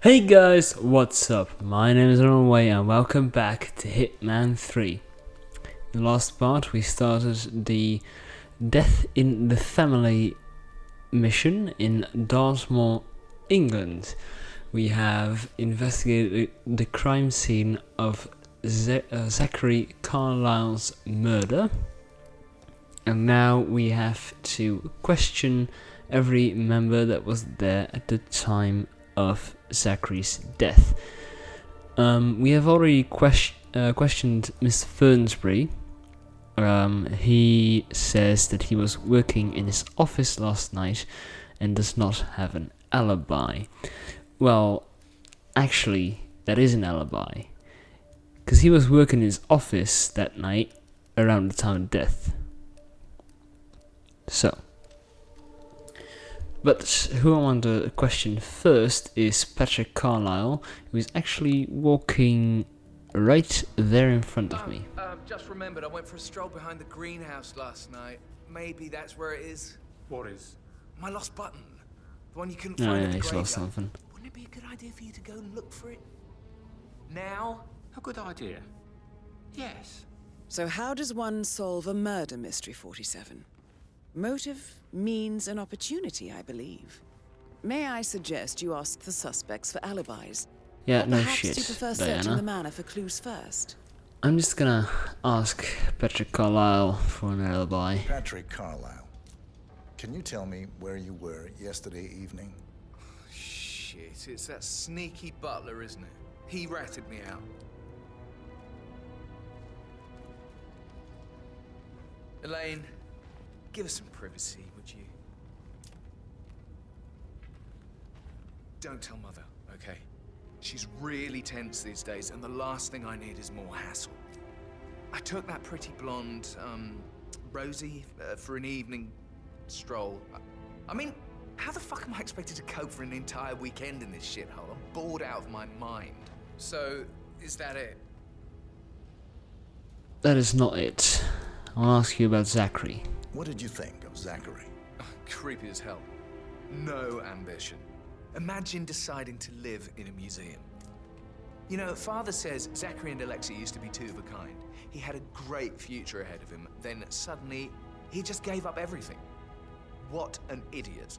Hey guys, what's up? My name is Runaway and welcome back to Hitman 3. In the last part we started the Death in the Family mission in Dartmoor, England. We have investigated the crime scene of Zachery Carlisle's murder. And now we have to question every member that was there at the time of Zachery's death. We have already questioned Mr. Fernsbury. He says that he was working in his office last night and does not have an alibi. Well, actually, that is an alibi, because he was working in his office that night around the time of death. So, but who I want to question first is Patrick Carlisle, who is actually walking right there in front of me. Just remembered I went for a stroll behind the greenhouse last night. Maybe that's where it is. What is? My lost button. The one you couldn't Oh find yeah, at the he's lost graveyard. something. Wouldn't it be a good idea for you to go and look for it? Now? A good idea. Yes. So how does one solve a murder mystery, 47? Motive, means, and opportunity, I believe. May I suggest you ask the suspects for alibis? Yeah, Or no perhaps shit, you prefer searching Diana. the manor for clues first? I'm just gonna ask Patrick Carlisle for an alibi. Patrick Carlisle, can you tell me where you were yesterday evening? Shit, it's that sneaky butler, isn't it? He ratted me out. Elaine, give us some privacy, would you? Don't tell Mother, okay? She's really tense these days, and the last thing I need is more hassle. I took that pretty blonde, Rosie, for an evening stroll. I mean, how the fuck am I expected to cope for an entire weekend in this shithole? I'm bored out of my mind. So, is that it? That is not it. I'll ask you about Zachery. What did you think of Zachery? Creepy as hell. No ambition. Imagine deciding to live in a museum. You know, Father says Zachery and Alexia used to be two of a kind. He had a great future ahead of him, then suddenly, he just gave up everything. What an idiot.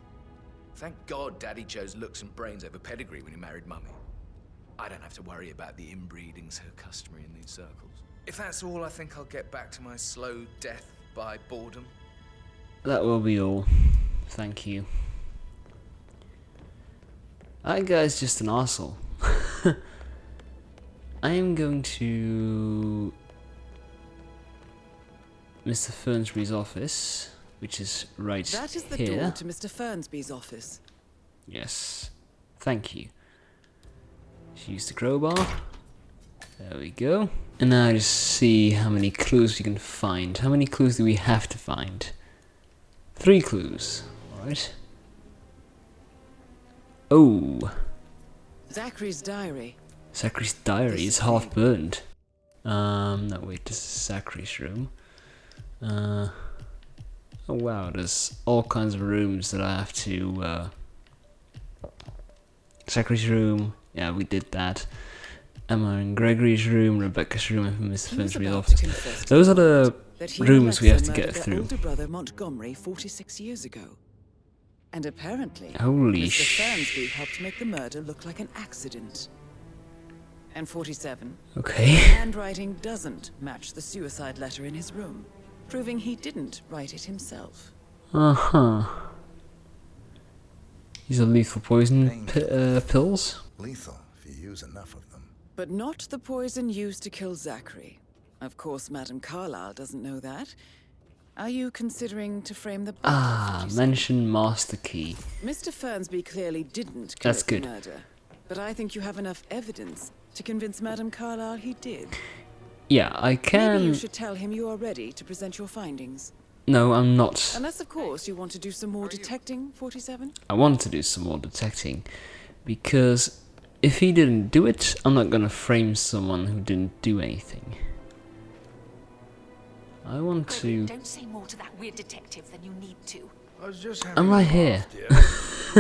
Thank God Daddy chose looks and brains over pedigree when he married Mummy. I don't have to worry about the inbreeding so customary in these circles. If that's all, I think I'll get back to my slow death by boredom. That will be all. Thank you. That guy's just an arsehole. I am going to Mr. Fernsbury's office, which is right here. That is the door to Mr. Fernsby's office. Yes. Thank you. Just use the crowbar. There we go. And now just see how many clues we can find. How many clues do we have to find? 3 clues. Alright. Oh. Zachary's diary. Zachary's diary is half burned. No wait, this is Zachary's room. Oh wow, there's all kinds of rooms that I have to, Zachary's room, yeah, we did that. Emma and Gregory's room, Rebecca's room, and Mr. He was Fernsbury's about office. to confess to Those are the the that he and rooms we have Alexia to get murdered their through. older brother Montgomery 46 years ago. And apparently, Holy Mr. Fernsby helped make the murder look like an accident. And 47, Okay. handwriting doesn't match the suicide letter in his room, proving he didn't write it himself. Uh-huh. These are lethal poison pills? Lethal, if you use enough of them. But not the poison used to kill Zachery. Of course, Madame Carlisle doesn't know that. Are you considering to frame the Ah, mention master key. Mr. Fernsby clearly didn't That's commit good. the murder, but I think you have enough evidence to convince Madame Carlisle he did. Yeah, I can... Maybe you should tell him you are ready to present your findings. No, I'm not. Unless, of course, you want to do some more detecting, 47? I want to do some more detecting, because if he didn't do it, I'm not gonna frame someone who didn't do anything. I want to... Don't say more to that weird detective than you need to. I was just I'm right here. dear.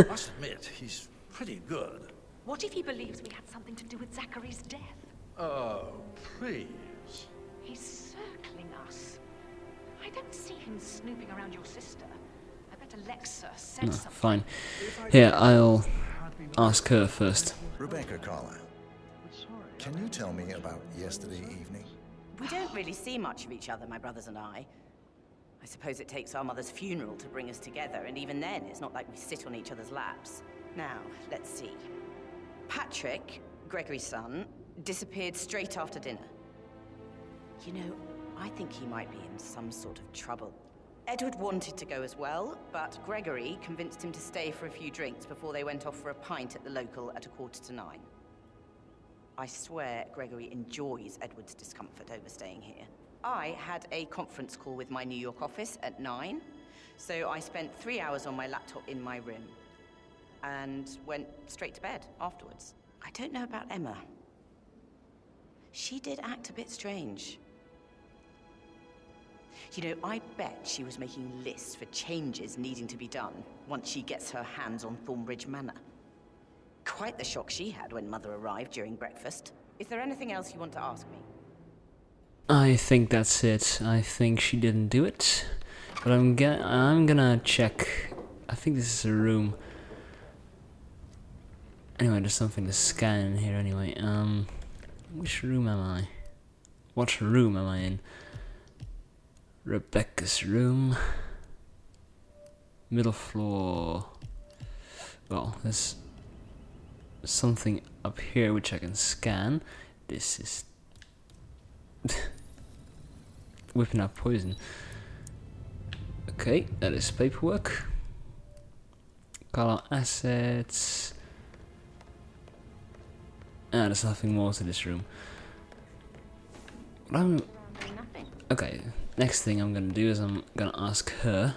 Must admit, he's pretty good. What if he believes we had something to do with Zachary's death? Oh, please. He's circling us. I don't see him snooping around your sister. I bet Alexa said No, something. fine. Here, I'll ask her first. Rebecca Carlisle, can you tell me about yesterday evening? We don't really see much of each other, my brothers and I. I suppose it takes our mother's funeral to bring us together, and even then, it's not like we sit on each other's laps. Now, let's see. Patrick, Gregory's son, disappeared straight after dinner. You know, I think he might be in some sort of trouble. Edward wanted to go as well, but Gregory convinced him to stay for a few drinks before they went off for a pint at the local at 8:45. I swear Gregory enjoys Edward's discomfort over staying here. I had a conference call with my New York office at 9, so I spent 3 hours on my laptop in my room and went straight to bed afterwards. I don't know about Emma. She did act a bit strange. You know, I bet she was making lists for changes needing to be done once she gets her hands on Thornbridge Manor. Quite the shock she had when Mother arrived during breakfast. Is there anything else you want to ask me? I think that's it. I think she didn't do it. But I'm gonna check. I think this is a room. Anyway, there's something to scan in here anyway. Which room am I? What room am I in? Rebecca's room. Middle floor. Well, there's something up here which I can scan. This is whipping up poison. Okay, that is paperwork. Color assets. Ah, there's nothing more to this room. Nothing. Okay, next thing I'm gonna do is I'm gonna ask her.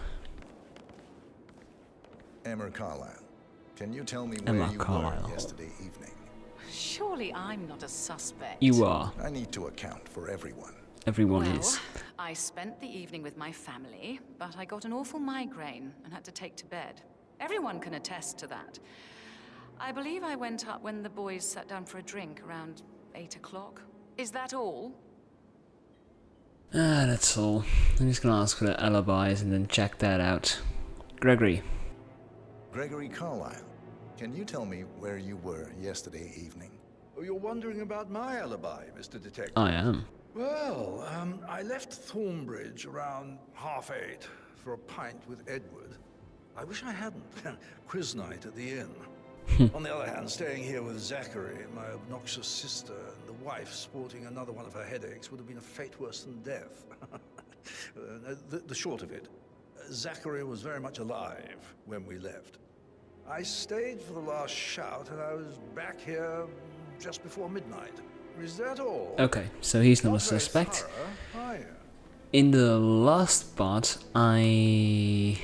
Emma Carlisle, can you tell me Emma where you Carlisle. were yesterday evening? Surely I'm not a suspect. You are. I need to account for everyone. Everyone Well, is. I spent the evening with my family, but I got an awful migraine and had to take to bed. Everyone can attest to that. I believe I went up when the boys sat down for a drink around 8 o'clock. Is that all? Ah, that's all. I'm just gonna ask for the alibis and then check that out. Gregory. Gregory Carlisle, can you tell me where you were yesterday evening? Oh, you're wondering about my alibi, Mr. Detective? I am. Well, I left Thornbridge around 8:30 for a pint with Edward. I wish I hadn't. Quiz night at the inn. On the other hand, staying here with Zachery, my obnoxious sister, and the wife sporting another one of her headaches would have been a fate worse than death. The short of it, Zachery was very much alive when we left. I stayed for the last shout, and I was back here just before midnight. Is that all? Okay, so he's not a Not very suspect. thorough, are you? In the last part, I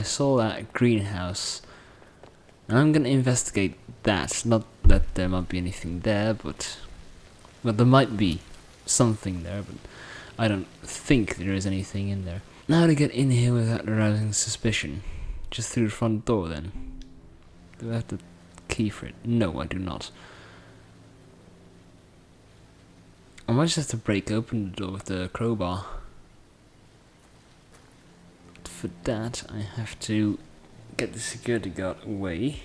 saw that greenhouse. And I'm gonna investigate that. Not that there might be anything there, but there might be something there, but I don't think there is anything in there. Now to get in here without arousing suspicion. Just through the front door then. Do I have the key for it? No, I do not. I might just have to break open the door with the crowbar. But for that, I have to get the security guard away.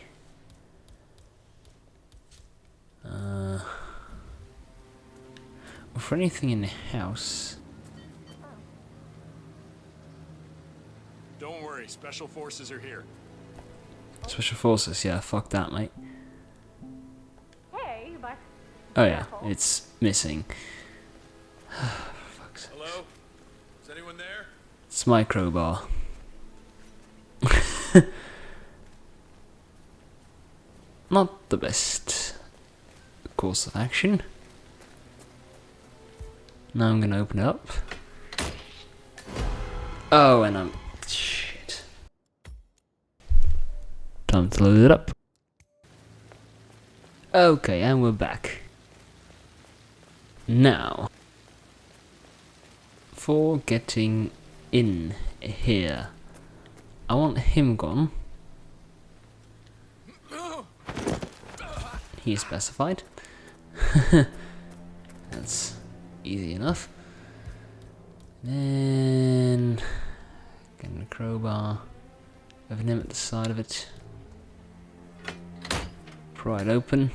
Or for anything in the house. Don't worry, Special Forces are here. Special Forces, yeah, fuck that, mate. Hey, but... Oh yeah, it's missing. Fuck's sake. Hello? Is anyone there? It's my crowbar. Not the best course of action. Now I'm gonna open it up. Oh, and I'm... shit. Time to load it up. Okay, and we're back. Now, for getting in here, I want him gone. he specified. That's easy enough. Then getting the crowbar, having him at the side of it. Pry it open,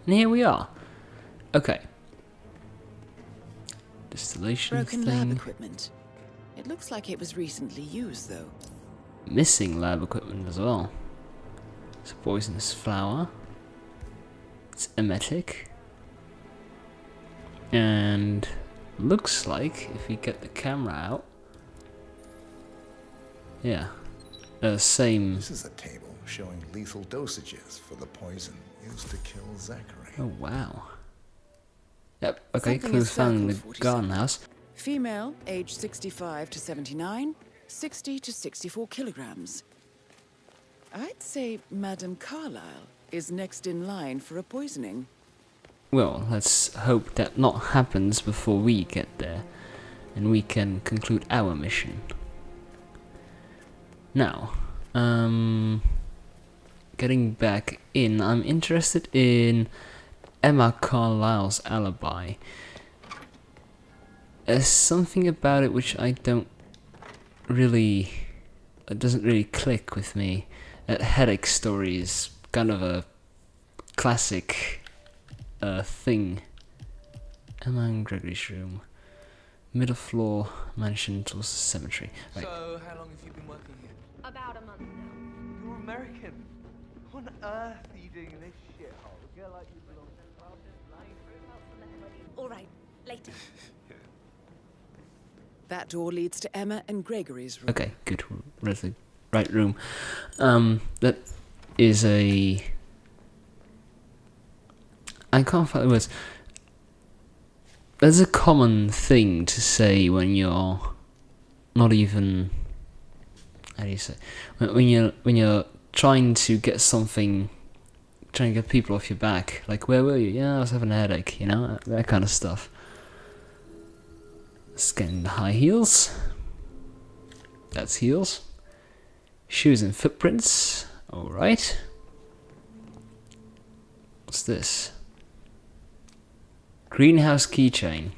and here we are. Okay. Distillation Broken lab thing. equipment. It looks like it was recently used, though. Missing lab equipment as well. It's a poisonous flower. It's emetic. And looks like if we get the camera out, yeah, same. This is a table showing lethal dosages for the poison used to kill Zachery. Oh wow. Yep. Okay. Something Clues is found in the circled 47. garden house. Female, age 65 to 79, 60 to 64 kilograms. I'd say Madame Carlisle is next in line for a poisoning. Well, let's hope that not happens before we get there, and we can conclude our mission. Now, getting back in, I'm interested in Emma Carlisle's alibi. There's something about it which I don't really, it doesn't really click with me. That headache story is kind of a classic thing. Emma and Gregory's room. Middle floor, mansion towards the cemetery. Right. So, how long have you been working here? About a month now. You're American. What on earth are you doing in this shithole? A girl like you belongs All right, later. That door leads to Emma and Gregory's room. Okay, good. We're at the right room. That is a... I can't find the words. There's a common thing to say when you're not even... How do you say? When you're trying to get something... Trying to get people off your back. Like, where were you? Yeah, I was having a headache, you know? That kind of stuff. Scanning the high heels. That's heels. Shoes and footprints. Alright. What's this? Greenhouse keychain.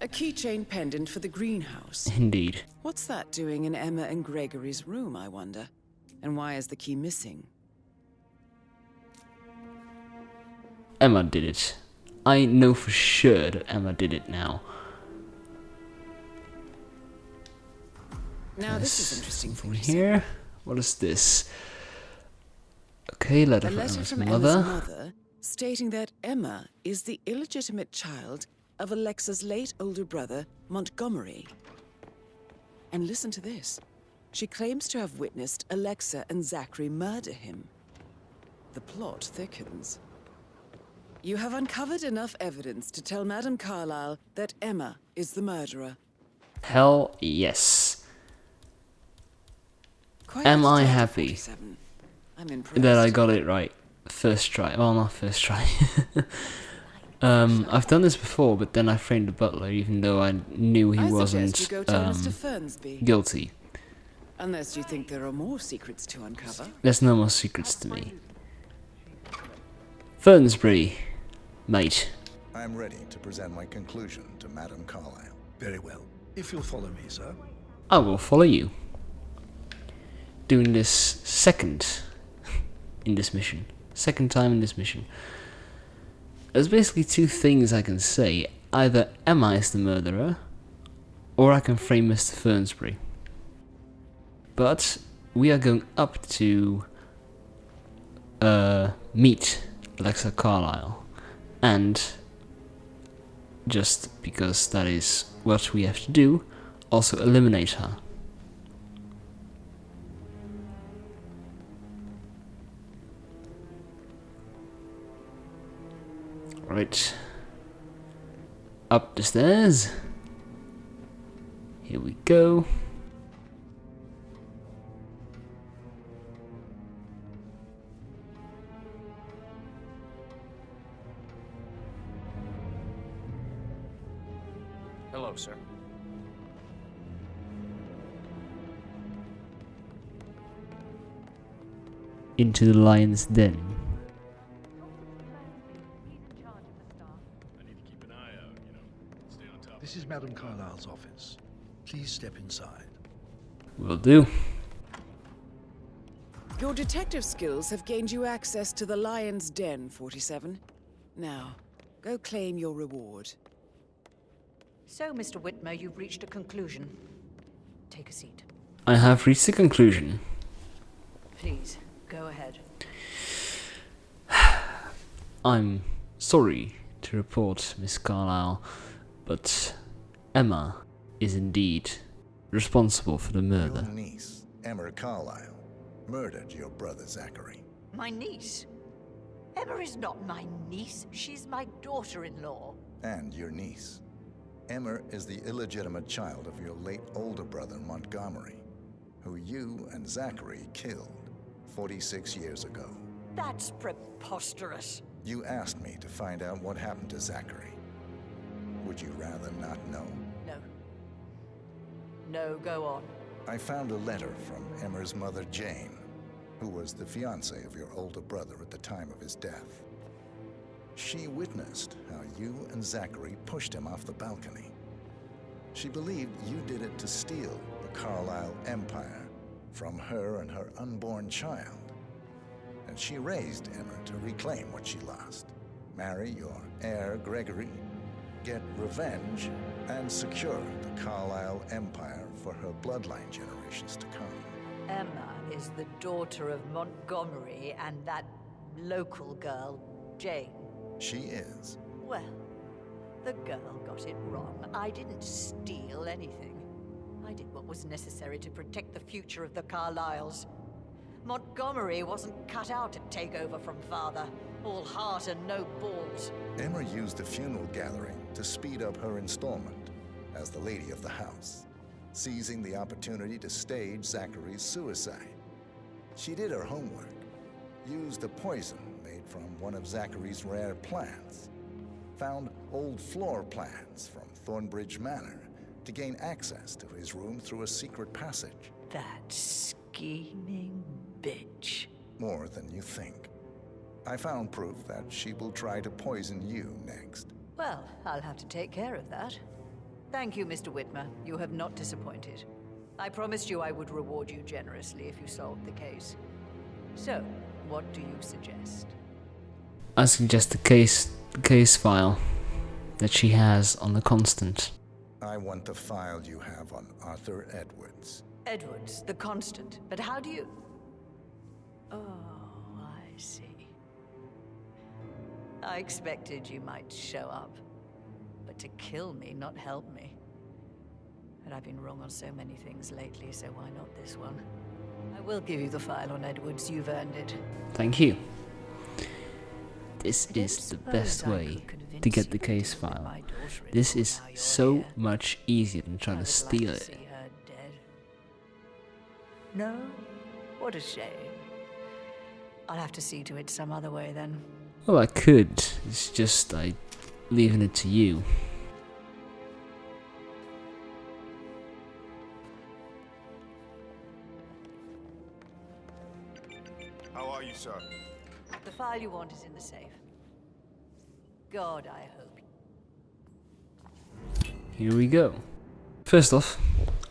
A keychain pendant for the greenhouse. Indeed. What's that doing in Emma and Gregory's room, I wonder? And why is the key missing? Emma did it. I know for sure that Emma did it now. Now this is interesting for you. Here. What is this? Okay, letter A from letter Emma's from mother. Emma's mother stating that Emma is the illegitimate child of Alexa's late older brother, Montgomery. And listen to this. She claims to have witnessed Alexa and Zachery murder him. The plot thickens. You have uncovered enough evidence to tell Madame Carlisle that Emma is the murderer. Hell yes. Quite Am a I start to happy 47. I'm impressed. that I got it right first try? Well, not first try. I've done this before, but then I framed the butler, even though I knew he I wasn't suggest you go tell Mr. Fernsby. guilty. Unless you think there are more secrets to uncover. There's no more secrets to me. Fernsbury, mate. I am ready to present my conclusion to Madame Carlisle. Very well. If you'll follow me, sir. I will follow you. Doing this second in this mission. Second time in this mission. There's basically two things I can say. Either Emma is the murderer, or I can frame Mr. Fernsbury. But we are going up to meet Alexa Carlisle. And just because that is what we have to do, also eliminate her. Right. Up the stairs. Here we go. Hello, sir. Into the lion's den. This is Madame Carlisle's office. Please step inside. Will do. Your detective skills have gained you access to the Lion's Den, 47. Now, go claim your reward. So, Mr. Whitmer, you've reached a conclusion. Take a seat. I have reached a conclusion. Please, go ahead. I'm sorry to report, Miss Carlisle, but Emma is indeed responsible for the murder. Your niece, Emma Carlisle, murdered your brother Zachery. My niece? Emma is not my niece. She's my daughter-in-law. And your niece. Emma is the illegitimate child of your late older brother Montgomery, who you and Zachery killed 46 years ago. That's preposterous. You asked me to find out what happened to Zachery. Would you rather not know? No. No, go on. I found a letter from Emma's mother, Jane, who was the fiancée of your older brother at the time of his death. She witnessed how you and Zachery pushed him off the balcony. She believed you did it to steal the Carlisle empire from her and her unborn child. And she raised Emma to reclaim what she lost, marry your heir Gregory, get revenge, and secure the Carlisle empire for her bloodline generations to come. Emma is the daughter of Montgomery and that local girl, Jane. She is. Well, the girl got it wrong. I didn't steal anything. I did what was necessary to protect the future of the Carlisles. Montgomery wasn't cut out to take over from father. All heart and no balls. Emma used the funeral gathering to speed up her installment as the lady of the house, seizing the opportunity to stage Zachary's suicide. She did her homework, used a poison made from one of Zachary's rare plants, found old floor plans from Thornbridge Manor to gain access to his room through a secret passage. That scheming bitch. More than you think. I found proof that she will try to poison you next. Well, I'll have to take care of that. Thank you, Mr. Whitmer. You have not disappointed. I promised you I would reward you generously if you solved the case. So, what do you suggest? I suggest the case file that she has on the Constant. I want the file you have on Arthur Edwards. Edwards, the Constant. But how do you... Oh, I see. I expected you might show up. But to kill me, not help me. And I've been wrong on so many things lately, so why not this one? I will give you the file on Edwards. You've earned it. Thank you. This is the best way to get the case file. This is so much easier than trying to steal it. No? What a shame. I'll have to see to it some other way then. Well, I could. It's just leaving it to you. How are you, sir? The file you want is in the safe. God, I hope. Here we go. First off,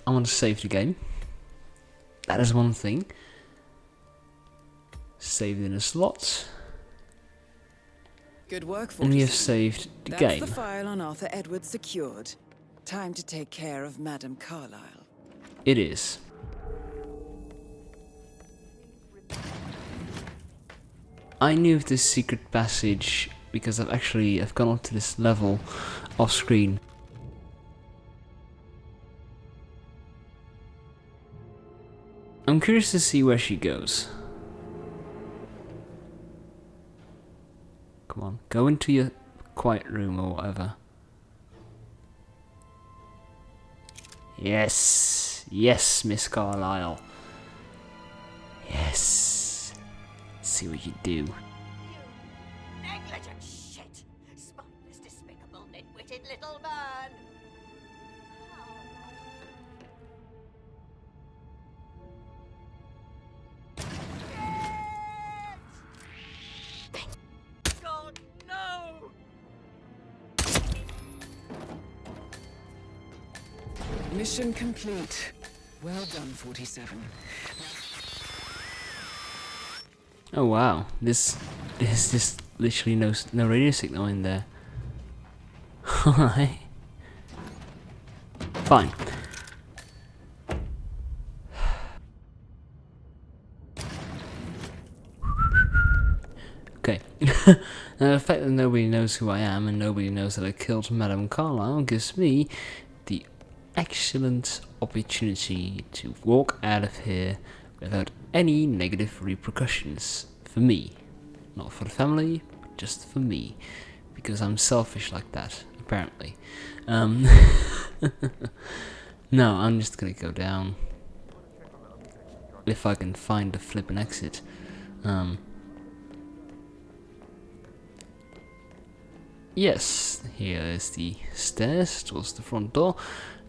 I want to save the game. That is one thing. Saved in a slot. Good work, And we have 47. saved the That's game. the file on Arthur Edwards secured. Time to take care of Madame Carlisle. It is. I knew of this secret passage because I've gone up to this level off screen. I'm curious to see where she goes. Come on, go into your quiet room or whatever. Yes, yes, Miss Carlisle. Yes. See what you do. You negligent shit! Spineless, despicable, nitwitted little man! God, no! Mission complete. Well done, 47. Oh wow, there's just literally no radio signal in there. Alright. Fine. Okay. Now the fact that nobody knows who I am and nobody knows that I killed Madame Carlisle gives me the excellent opportunity to walk out of here without any negative repercussions for me. Not for the family, but just for me. Because I'm selfish like that, apparently. No, I'm just gonna go down. If I can find the flippin' exit. Yes, here is the stairs towards the front door.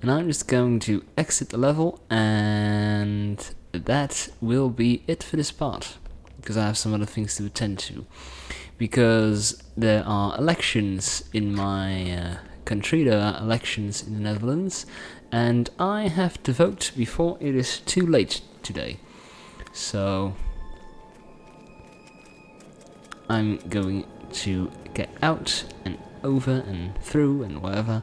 And I'm just going to exit the level, and that will be it for this part. Because I have some other things to attend to. Because there are elections in my country, there are elections in the Netherlands, and I have to vote before it is too late today. So I'm going to get out and over and through and whatever.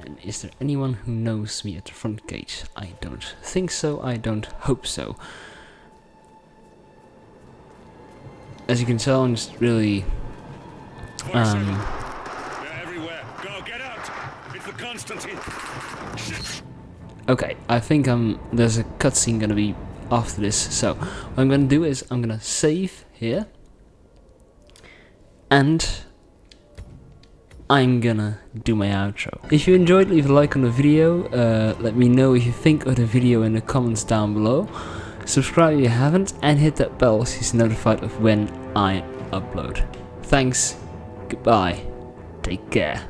And is there anyone who knows me at the front gate? I don't think so, I don't hope so. As you can tell, I'm just really They're everywhere. Go, get out! It's the Constantine. Shit. okay, I think there's a cutscene gonna be after this, so what I'm gonna do is I'm gonna save here, and I'm gonna do my outro. If you enjoyed, leave a like on the video, let me know what you think of the video in the comments down below, subscribe if you haven't, and hit that bell so you're notified of when I upload. Thanks, goodbye, take care.